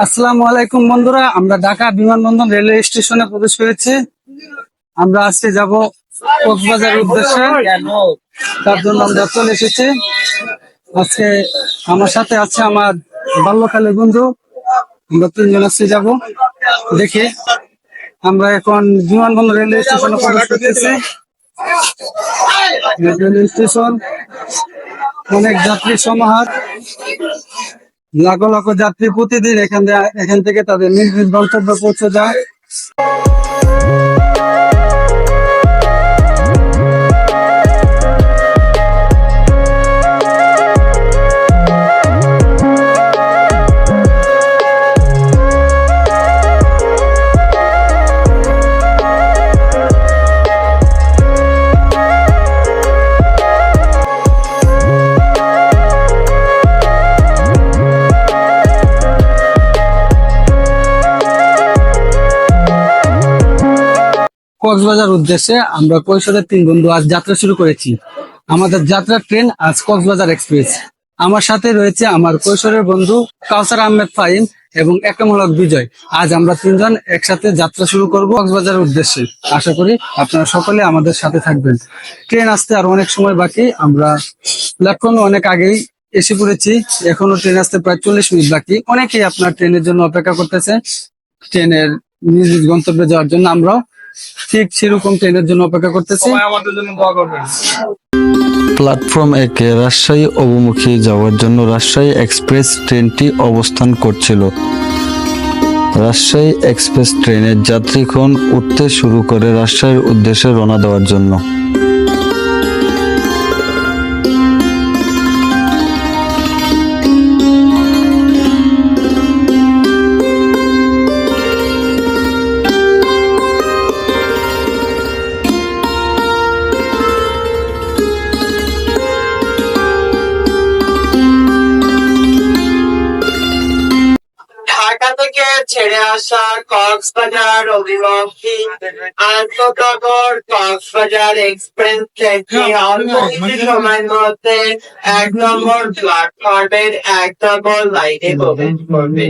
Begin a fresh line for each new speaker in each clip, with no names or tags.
আসসালামু আলাইকুম বন্ধুরা, আমরা ঢাকা বিমানবন্দর রেলওয়ে স্টেশনে প্রবেশ করেছি। আমরা আজকে যাব কক্সবাজারের উদ্দেশ্যে, তার জন্য আমরা চলে এসেছি। আজকে আমার সাথে আছে আমার বাল্যকালের বন্ধু। আমরা তিনজন আজকে যাব। দেখি আমরা এখন বিমানবন্দর রেলওয়ে স্টেশনে প্রবেশ করতেছি। রেলওয়ে স্টেশন, অনেক যাত্রী সমাহার, লাখো লাখো যাত্রী প্রতিদিন এখান থেকে তাদের নিজ নিজ গন্তব্যে পৌঁছে যায়। কক্সবাজার উদ্দেশ্যে আমরা কৈশোরের তিন বন্ধু আজ যাত্রা শুরু করেছি। আমাদের যাত্রার ট্রেন আজ কক্সবাজার এক্সপ্রেস। আমার সাথে রয়েছে আমার কৈশোরের বন্ধু কাউসার আহমেদ ফাহিম এবং একরামুল হক বিজয়। আজ আমরা তিনজন একসাথে যাত্রা শুরু করব কক্সবাজারের উদ্দেশ্যে। আশা করি আপনারা সকলে আমাদের সাথে থাকবেন। ট্রেন আসতে আর অনেক সময় বাকি। আমরা প্ল্যাটফর্মে অনেক আগেই এসে পড়েছি। এখনো ট্রেন আসতে প্রায় 40 মিনিট বাকি। অনেকেই আপনার ট্রেনের জন্য অপেক্ষা করতেছে, ট্রেনের নিজ নিজ গন্তব্যে যাওয়ার জন্য। আমরাও ঠিক সেরকম ট্রেনের জন্য অপেক্ষা করতেছি। আমাদের জন্য দোয়া করবেন।
প্ল্যাটফর্ম 1 এ রাজশাহী অভিমুখে যাওয়ার জন্য রাজশাহী এক্সপ্রেস ট্রেনটি অবস্থান করছিল। রাজশাহী এক্সপ্রেস ট্রেনের যাত্রীগণ উঠতে শুরু করে রাজশাহীর উদ্দেশ্যে রওনা দেওয়ার জন্য।
ঢাকা থেকে ছেড়ে আসা কক্সবাজার অভিমুখী আন্তনগর কক্সবাজার এক্সপ্রেস ট্রেনটি অল্প কিছু সময়ের মধ্যে 1 নম্বর প্ল্যাটফর্মের 1 নম্বর লাইনে প্রবেশ করবে।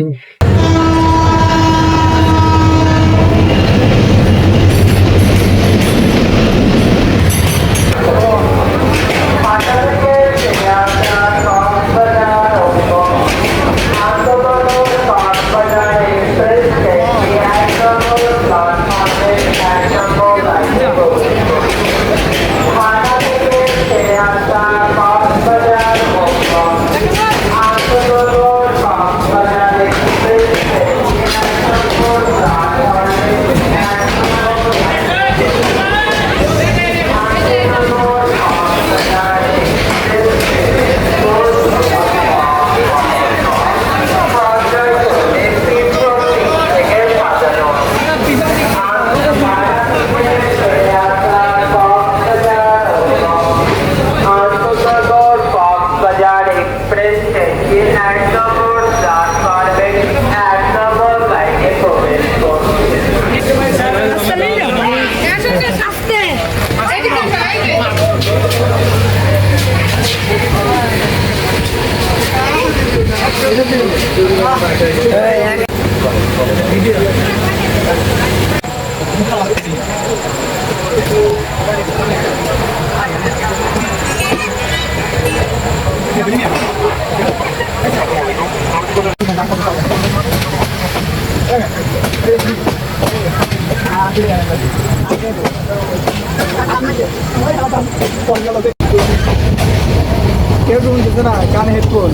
কেউ শুনতেছে না, কানে হেডফোন।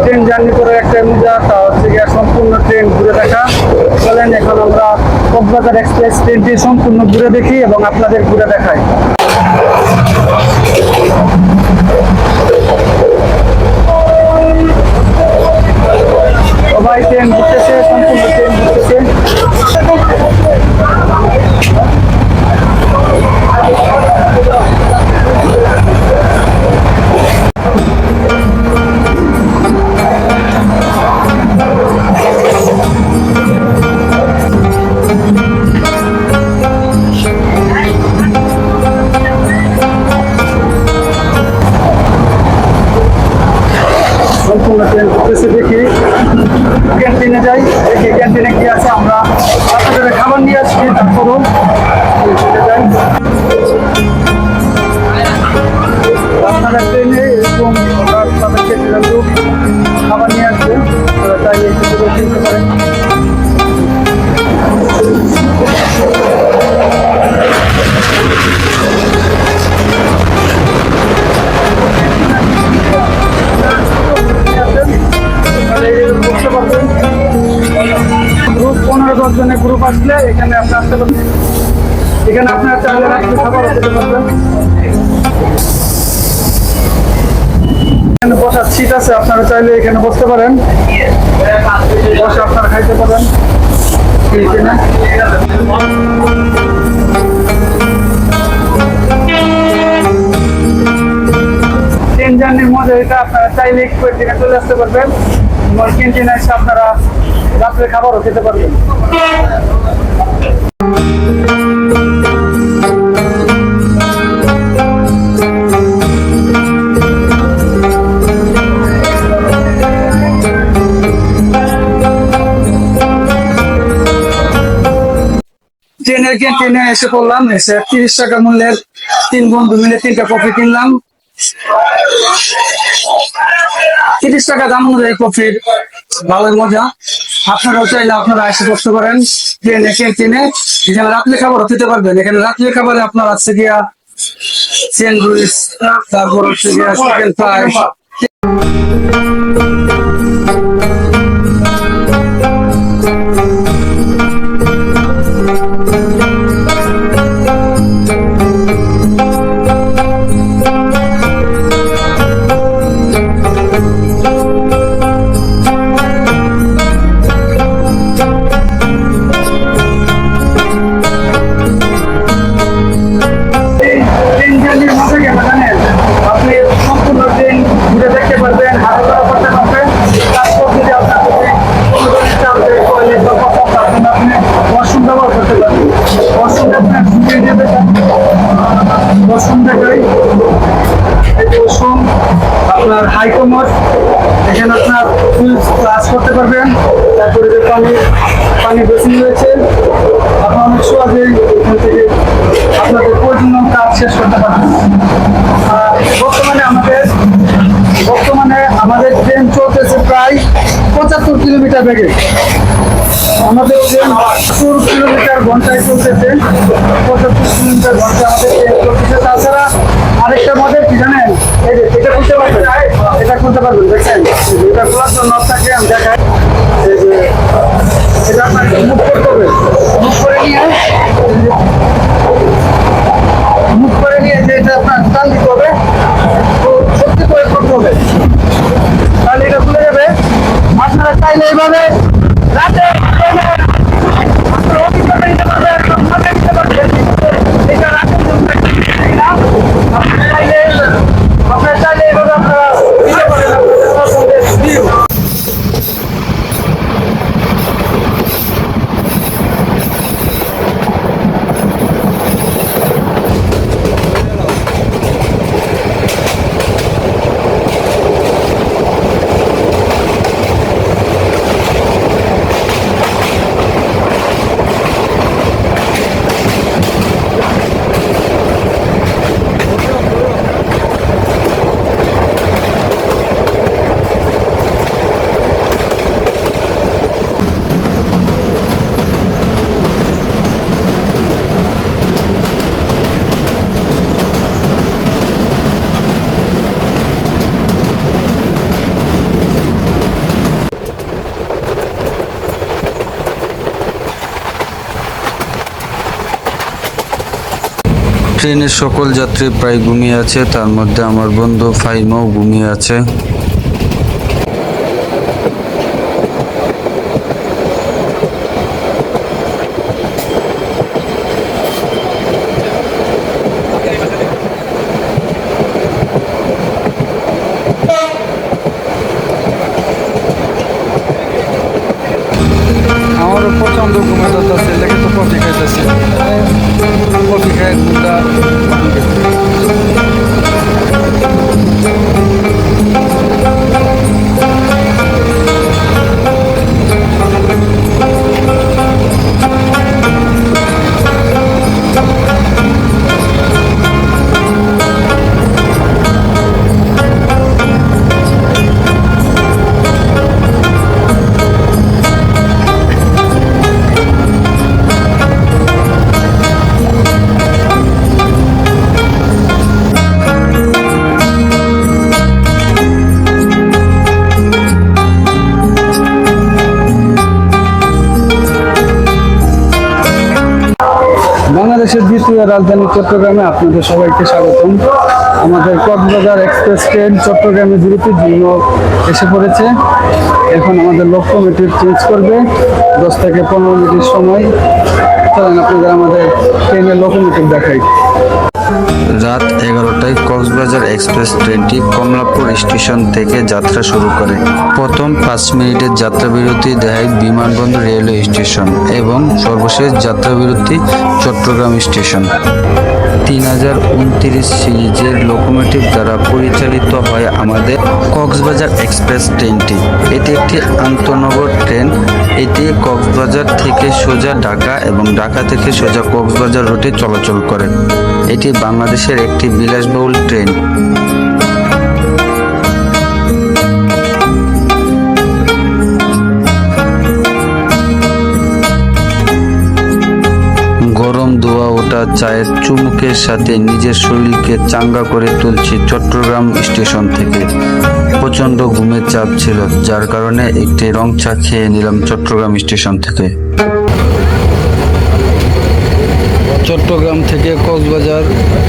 ট্রেন জার্নি করার একটা মজা, তা হচ্ছে গিয়ে সম্পূর্ণ ট্রেন ঘুরে দেখা। চলেন এখন আমরা কক্সবাজার এক্সপ্রেস ট্রেনটি সম্পূর্ণ ঘুরে দেখি এবং আপনাদের ঘুরে দেখাই। সবাই ট্রেন ঘুরতেছে, সম্পূর্ণ ট্রেন ঘুরতেছে। আসছি, তারপরও আপনারা ট্রেনে এরকম তাদেরকে খাবার নিয়ে আসবে, তাই একটু কিনতে পারেন। গ্রুপ 15-10 জনের গ্রুপ আসলে এখানে আপনি আসতে পারবেন। এখানে আপনার চাইলে রাত্রে খাবার খেতে পারবেন। এখানে বসার সিট আছে, আপনারা চাইলে এখানে বসতে পারেন, বসে আপনারা খাইতে পারেন। ট্রেন জার্নির মধ্যে এটা আপনারা চাইলে একটু এখানে চলে আসতে পারবেন। ক্যান্টিনে এসে আপনারা রাত্রে খাবারও খেতে পারবেন। ট্রেনের ক্যান্টিনে এসে পড়লাম, এসে 30 টাকা মূল্যের 3 বন্ধু মিলে 3টা কফি কিনলাম। 30 টাকা দাম অনুযায়ী কফির ভালোই মজা। আপনারাও চাইলে আপনারা এসে বসতে পারেন ট্রেনে ক্যান্টিনে। এখানে রাত্রে খাবারও খেতে পারবেন। এখানে রাত্রে খাবারে আপনার আছে গিয়া স্যান্ডউইচ, তারপর হচ্ছে গিয়া চিকেন ফ্রাই। আপনি সম্পূর্ণ ট্রেন ঘুরে দেখতে পারবেন, হাতে ধরা করতে পারবেন। তারপর যদি আপনার আপনি ওয়াশরুম ব্যবহার করতে পারবেন। ওয়াশরুমটা আপনার ঢুকিয়ে দেবে, ওয়াশরুম দেখাই। ওয়াশরুম আপনার হাইকমোড, এখানে আপনার ফুল ক্লাস করতে পারবেন। তারপরে যে পানি বেশি রয়েছে, আপনার অনেক সহজেই এখান থেকে আপনাদের প্রয়োজনীয় কাজ শেষ করতে পারবেন। বর্তমানে আমাদের ট্রেন চলতেছে প্রায় 75 কিলোমিটার বেগে। আমাদের ট্রেন 70 কিলোমিটার ঘন্টায় চলতেছে, 75 কিলোমিটার ঘন্টায় আমাদের ট্রেন চলতেছে। তাছাড়া আরেকটা মডেল কি জানেন, এই যে এটা খুলতে পারবেন, এটা খুলতে পারবেন, দেখছেন? এটা খোলার জন্য আপনাকে আমি দেখাই। এই যে এটা আপনাকে মুভ করতে হবে, মুভ করে নিয়ে যে এটা আপনার টান দিতে হবে, তো সত্যি করে করতে হবে, তাহলে এটা খুলে যাবে। আপনারা চাইলে এইভাবে রাতে অভিজ্ঞতা নিতে পারবেন, মজা নিতে পারবেন। এটা রাতে আপনারা চাইলে এইভাবে আপনারা দিতে পারেন আপনাদের পছন্দের ভিউ।
ট্রেনের সকল যাত্রী প্রায় ঘুমিয়ে আছে, তার মধ্যে আমার বন্ধু ফাহিমও ঘুমিয়ে আছে। আমারও প্রচন্ড ঘুমে যাচ্ছে, লেগে তো কফি খাইতেছে, কফি খাই ঘুমটা।
বাংলাদেশের দ্বিতীয় রাজধানী চট্টগ্রামে আপনাদের সবাইকে স্বাগতম। আমাদের কক্সবাজার এক্সপ্রেস ট্রেন চট্টগ্রামে বিরতির জন্য এসে পড়েছে। এখন আমাদের লোকোমোটিভ চেঞ্জ করবে 10 থেকে 15 মিনিট সময়। চলেন আপনাদের আমাদের ট্রেনের লোকোমোটিভ দেখাই।
রাত 11টায় কক্সবাজার এক্সপ্রেস ট্রেনটি কমলাপুর স্টেশন থেকে যাত্রা শুরু করে। প্রথম 5 মিনিটের যাত্রা বিরতি দেয় বিমানবন্দর রেলওয়ে স্টেশন এবং সর্বশেষ যাত্রা বিরতি চট্টগ্রাম স্টেশন। 3029 সিরিজের লোকোমোটিভ দ্বারা পরিচালিত হয় আমাদের কক্সবাজার এক্সপ্রেস ট্রেনটি। এটি একটি আন্তনগর ট্রেন। এটি কক্সবাজার থেকে সোজা ঢাকা এবং ঢাকা থেকে সোজা কক্সবাজার রুটে চলাচল করে। এটি বাংলাদেশের একটি বিলাসবহুল ট্রেন। গরম ধোয়া ওঠা চায়ের চুমুকের সাথে নিজের শরীরকে চাঙ্গা করে তুলছি চট্টগ্রাম স্টেশন থেকে। প্রচন্ড ঘুমের চাপ ছিল, যার কারণে একটি রং চা খেয়ে নিলাম চট্টগ্রাম স্টেশন থেকে।
চট্টগ্রাম থেকে কক্সবাজার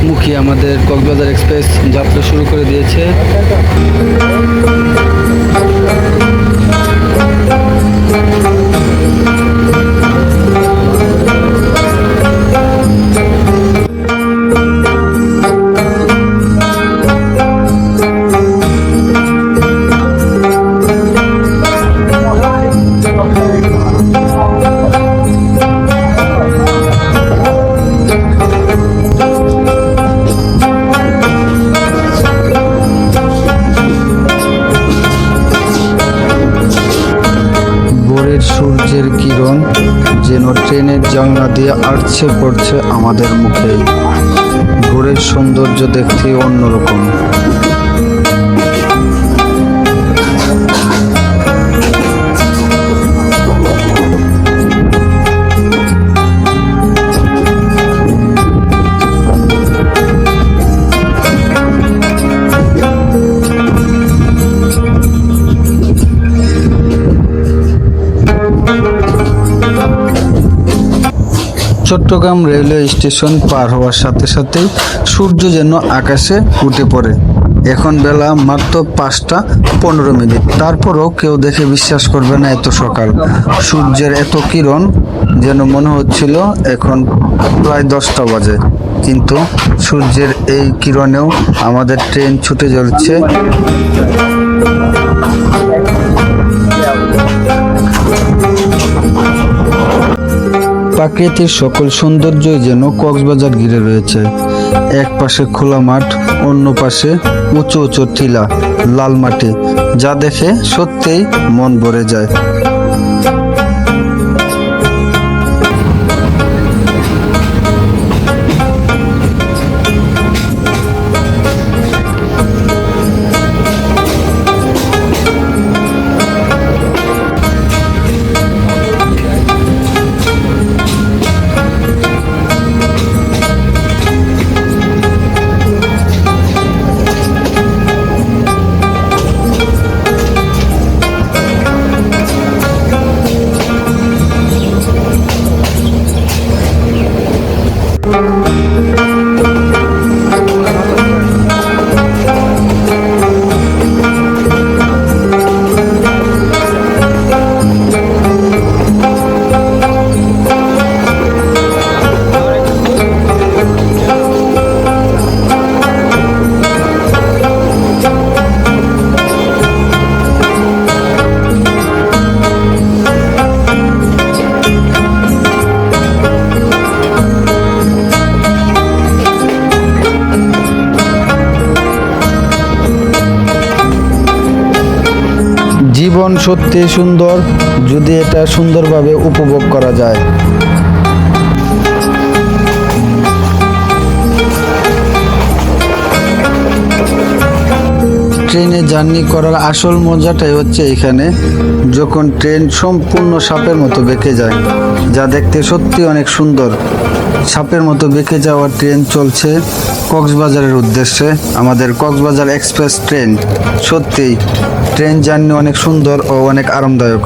মুখী আমাদের কক্সবাজার এক্সপ্রেস যাত্রা শুরু করে দিয়েছে।
সূর্যের কিরণ যেন ট্রেনের জানলা দিয়ে আছড়ে পড়ছে আমাদের মুখে। ভোরের সৌন্দর্য দেখতে অন্যরকম। চট্টগ্রাম রেলওয়ে স্টেশন পার হওয়ার সাথে সাথেই সূর্য যেন আকাশে উঠে পড়ে। এখন বেলা মাত্র 5টা 15 মিনিট। তারপরও কেউ দেখে বিশ্বাস করবে না এত সকাল। সূর্যের এত কিরণ যেন মনে হচ্ছিল এখন প্রায় 10টা বাজে, কিন্তু সূর্যের এই কিরণেও আমাদের ট্রেন ছুটে চলছে। প্রাকৃতিক সকল সৌন্দর্যই যেন কক্সবাজার ঘিরে রয়েছে। এক পাশে খোলা মাঠ, অন্য পাশে উঁচু উঁচু টিলা, লাল মাটি, যা দেখে সত্যিই মন ভরে যায়। জীবন সত্যি সুন্দর যদি এটা সুন্দরভাবে উপভোগ করা যায়। ট্রেনে জার্নি করার আসল মজাটাই হচ্ছে এখানে, যখন ট্রেন সম্পূর্ণ সাপের মতো বেঁকে যায়, যা দেখতে সত্যি অনেক সুন্দর। সাপের মতো বেঁকে যাওয়া ট্রেন চলছে কক্সবাজারের উদ্দেশ্যে, আমাদের কক্সবাজার এক্সপ্রেস ট্রেন। সত্যি ট্রেন জার্নি অনেক সুন্দর ও অনেক আরামদায়ক।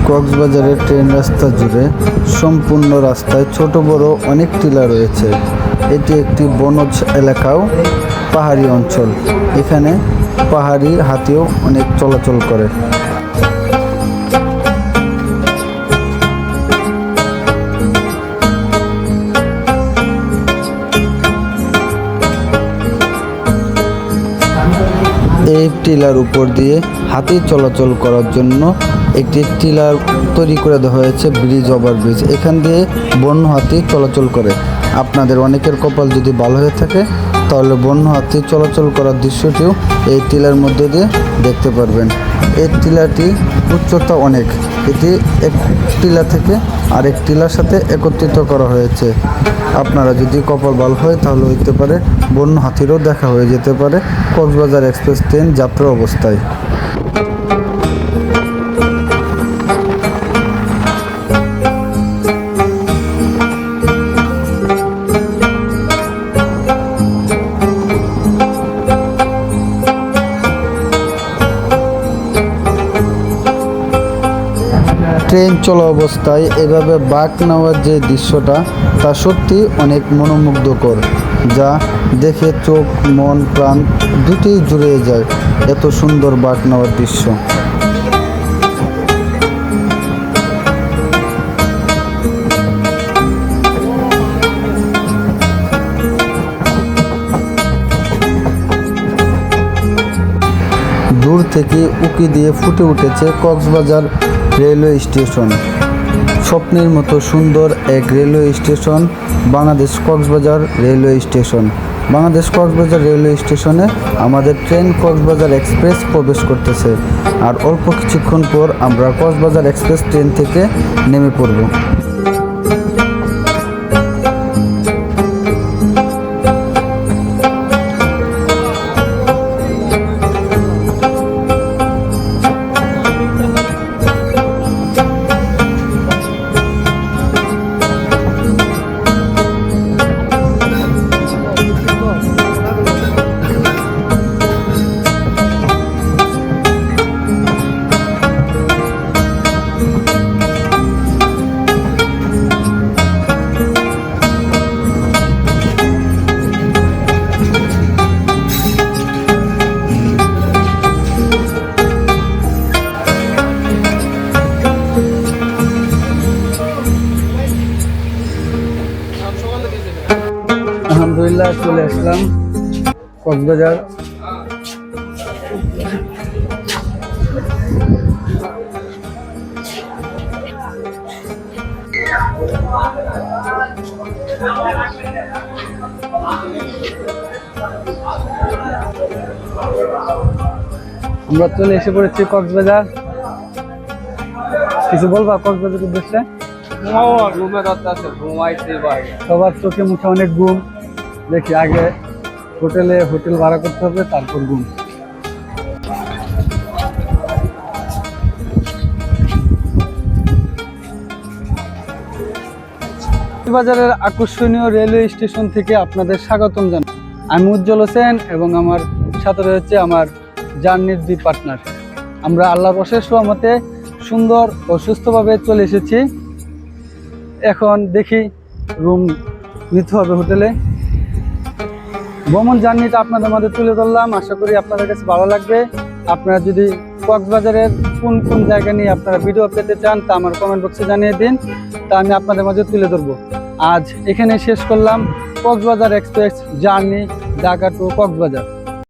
কক্সবাজারের ট্রেন রাস্তা জুড়ে সম্পূর্ণ রাস্তায় ছোট বড় অনেক টিলা রয়েছে। এটি একটি বনজ এলাকাও পাহাড়ি অঞ্চল। এখানে পাহাড়ি হাতিও অনেক চলাচল করে। এই টিলার উপর দিয়ে হাতি চলাচল করার জন্য একটি টিলার তৈরি করে দেওয়া হয়েছে, ব্রিজ ওভার ব্রিজ। এখান দিয়ে বন্য হাতি চলাচল করে। আপনাদের অনেকের কপাল যদি ভালো হয়ে থাকে তাহলে বন্য হাতি চলাচল করার দৃশ্যটিও এই টিলার মধ্যে দিয়ে দেখতে পারবেন। এই টিলাটি উচ্চতা অনেক। এটি এক টিলা থেকে আরেক টিলার সাথে একত্রিত করা হয়েছে। আপনারা যদি কপাল ভালো হয় তাহলে হইতে পারে বন্য হাতিরও দেখা হয়ে যেতে পারে কক্সবাজার এক্সপ্রেস ট্রেন যাত্রা অবস্থায়। ট্রেন চলা অবস্থায় এভাবে বাঁক নেওয়ার যে দৃশ্যটা তা সত্যি অনেক মনোমুগ্ধকর, যা দেখে চোখ মন প্রাণ দুটিই জুড়িয়ে যায়। এত সুন্দর বাঁক নেওয়ার দৃশ্য। দূর থেকে উঁকি দিয়ে ফুটে উঠেছে কক্সবাজার রেলওয়ে স্টেশন। স্বপ্নের মতো সুন্দর এক railway station Bangladesh Cox's Bazar railway station. Bangladesh Cox's Bazar railway স্টেশনে আমাদের ট্রেন কক্সবাজার এক্সপ্রেস প্রবেশ করতেছে। আর অল্প কিছুক্ষণ পর আমরা কক্সবাজার এক্সপ্রেস ট্রেন থেকে নেমে পড়ব।
আলহামদুলিল্লাহ চলে আসলাম কক্সবাজার। আমরা চলে এসে পড়েছি কক্সবাজার। কিছু বলবা কক্সবাজার উদ্দেশ্যে? সবার চোখে মুখে অনেক ঘুম। দেখি আগে হোটেল ভাড়া করতে হবে, তারপর ঘুম। বাজারের আকর্ষণীয় রেলওয়ে স্টেশন থেকে আপনাদের স্বাগতম জানাই। আমি উজ্জ্বল হোসেন এবং আমার সাথে রয়েছে আমার জার্নির দুই পার্টনার। আমরা আল্লাহর অশেষ রহমতে সুন্দর ও সুস্থভাবে চলে এসেছি। এখন দেখি রুম নিতে হবে হোটেলে। ভ্রমণ জার্নিটা আপনাদের মাঝে তুলে ধরলাম, আশা করি আপনাদের কাছে ভালো লাগবে। আপনারা যদি কক্সবাজারের কোন কোন জায়গা নিয়ে আপনারা ভিডিও পেতে চান তা আমার কমেন্ট বক্সে জানিয়ে দিন, তা আমি আপনাদের মাঝে তুলে ধরবো। আজ এখানে শেষ করলাম Cox's Bazar express journey Dhaka to Cox's Bazar.